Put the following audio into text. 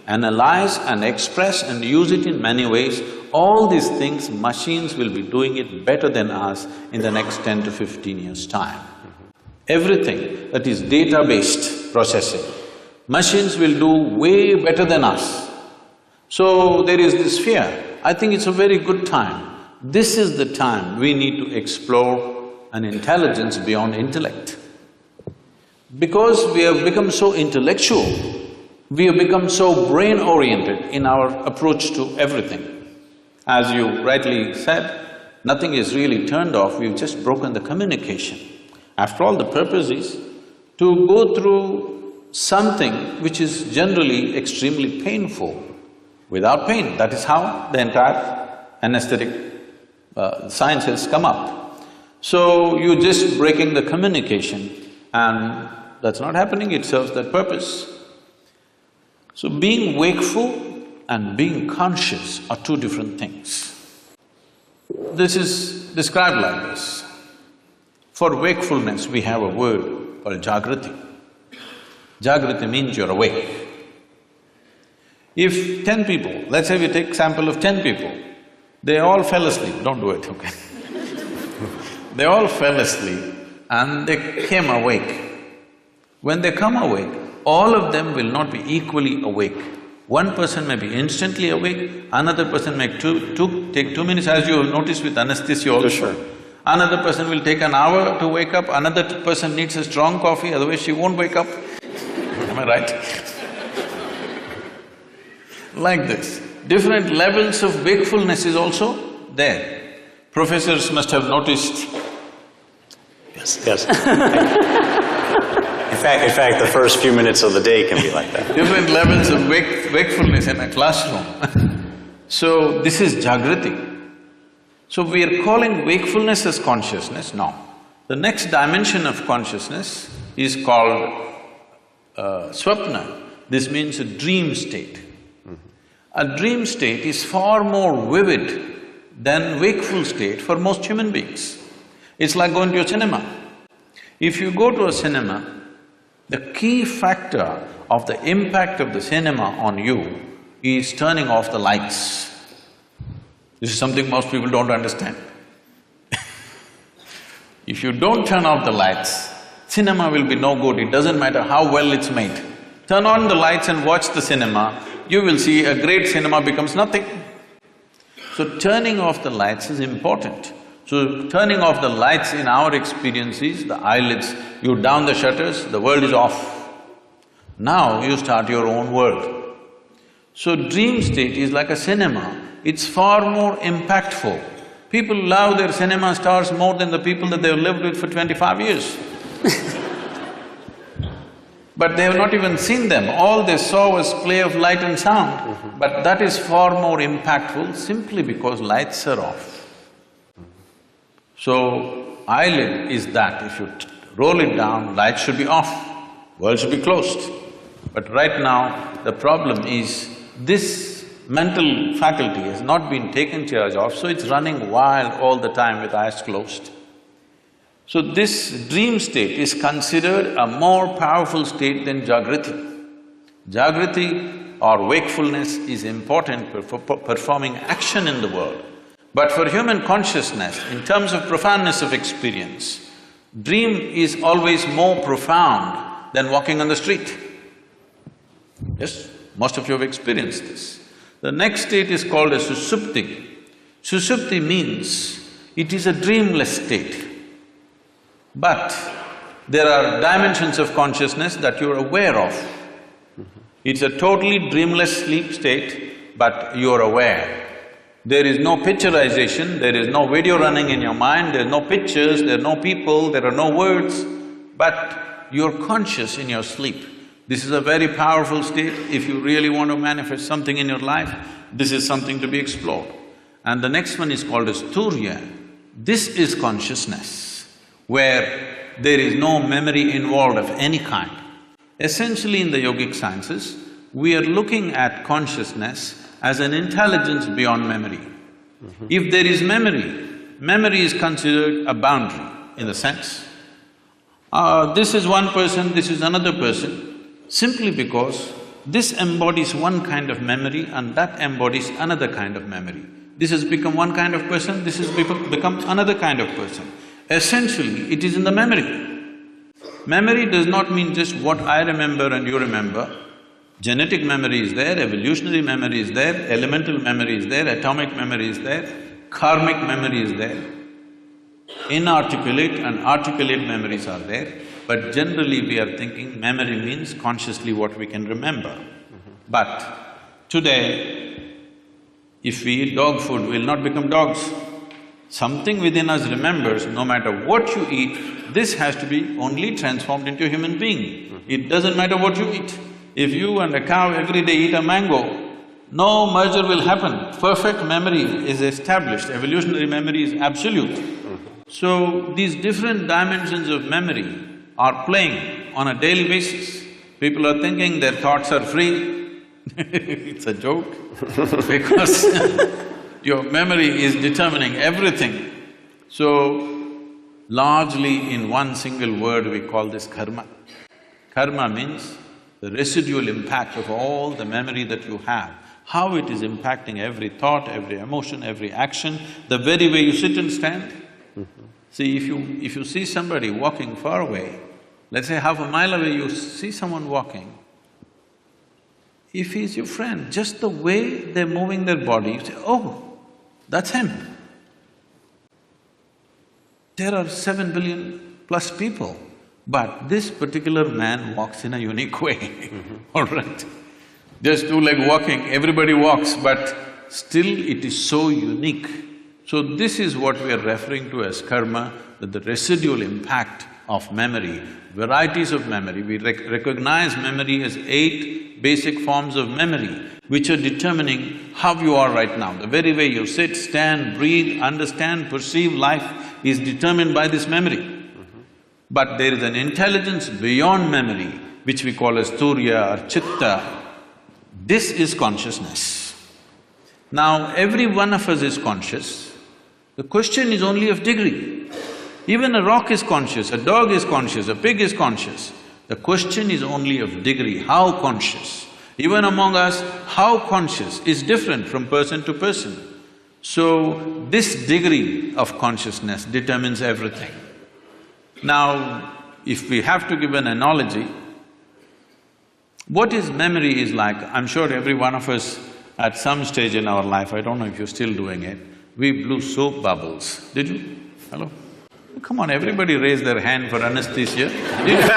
analyze and express and use it in many ways. All these things, machines will be doing it better than us in the next 10 to 15 years' time. Everything that is data-based processing, machines will do way better than us. So there is this fear. I think it's a very good time. This is the time we need to explore an intelligence beyond intellect. Because we have become so intellectual, we have become so brain-oriented in our approach to everything. As you rightly said, nothing is really turned off, we've just broken the communication. After all, the purpose is to go through something which is generally extremely painful without pain. That is how the entire anesthetic science has come up. So, you're just breaking the communication and that's not happening, it serves that purpose. So, being wakeful and being conscious are two different things. This is described like this. For wakefulness, we have a word called Jagrati. Jagrati means you're awake. If 10 people, let's say we take sample of 10 people, they all fell asleep, don't do it, okay? They all fell asleep and they came awake. When they come awake, all of them will not be equally awake. One person may be instantly awake, another person may take 2 minutes, as you have noticed with anesthesia also. Sure. Another person will take an hour to wake up, another person needs a strong coffee, otherwise she won't wake up. Am I right? Like this. Different levels of wakefulness is also there. Professors must have noticed. Yes, yes. In fact, the first few minutes of the day can be like that. Different levels of wakefulness in a classroom. So, this is Jagrati. So, we are calling wakefulness as consciousness? No. The next dimension of consciousness is called swapna. This means a dream state. A dream state is far more vivid than wakeful state for most human beings. It's like going to a cinema. If you go to a cinema, the key factor of the impact of the cinema on you is turning off the lights. This is something most people don't understand. If you don't turn off the lights, cinema will be no good, it doesn't matter how well it's made. Turn on the lights and watch the cinema, you will see a great cinema becomes nothing. So turning off the lights is important. So turning off the lights in our experience is the eyelids, you down the shutters, the world is off. Now you start your own world. So dream state is like a cinema, it's far more impactful. People love their cinema stars more than the people that they've lived with for 25 years. But they have not even seen them, all they saw was play of light and sound. But that is far more impactful simply because lights are off. So, eyelid is that, if you roll it down, light should be off, world should be closed. But right now, the problem is this mental faculty has not been taken charge of, so it's running wild all the time with eyes closed. So this dream state is considered a more powerful state than Jagrati. Jagrati or wakefulness is important for performing action in the world. But for human consciousness, in terms of profoundness of experience, dream is always more profound than walking on the street. Yes, most of you have experienced this. The next state is called a susupti. Susupti means it is a dreamless state. But there are dimensions of consciousness that you're aware of. It's a totally dreamless sleep state, but you're aware. There is no picturization, there is no video running in your mind, there are no pictures, there are no people, there are no words, but you're conscious in your sleep. This is a very powerful state. If you really want to manifest something in your life, this is something to be explored. And the next one is called as Turya. This is consciousness, where there is no memory involved of any kind. Essentially in the yogic sciences, we are looking at consciousness as an intelligence beyond memory. If there is memory, memory is considered a boundary in the sense, this is one person, this is another person, simply because this embodies one kind of memory and that embodies another kind of memory. This has become one kind of person, this has become another kind of person. Essentially, it is in the memory. Memory does not mean just what I remember and you remember. Genetic memory is there, evolutionary memory is there, elemental memory is there, atomic memory is there, karmic memory is there. Inarticulate and articulate memories are there, but generally we are thinking memory means consciously what we can remember. But today, if we eat dog food, we'll not become dogs. Something within us remembers, no matter what you eat, this has to be only transformed into a human being. It doesn't matter what you eat. If you and a cow every day eat a mango, no merger will happen. Perfect memory is established, evolutionary memory is absolute. So, these different dimensions of memory are playing on a daily basis. People are thinking their thoughts are free. It's a joke because your memory is determining everything. So, largely in one single word we call this karma. Karma means the residual impact of all the memory that you have, how it is impacting every thought, every emotion, every action, the very way you sit and stand. See, if you see somebody walking far away, let's say half a mile away you see someone walking, if he's your friend, just the way they're moving their body, you say, oh, that's him. There are 7 billion plus people, but this particular man walks in a unique way, all right? Just two-leg walking, everybody walks, but still it is so unique. So this is what we are referring to as karma, that the residual impact of memory, varieties of memory. We recognize memory as 8 basic forms of memory, which are determining how you are right now. The very way you sit, stand, breathe, understand, perceive life is determined by this memory. But there is an intelligence beyond memory, which we call as Turiya or Chitta. This is consciousness. Now, every one of us is conscious. The question is only of degree. Even a rock is conscious, a dog is conscious, a pig is conscious. The question is only of degree, how conscious. Even among us, how conscious is different from person to person. So, this degree of consciousness determines everything. Now, if we have to give an analogy, what is memory is like, I'm sure every one of us at some stage in our life, I don't know if you're still doing it, we blew soap bubbles. Did you? Hello? Come on, everybody raise their hand for anesthesia. Did you?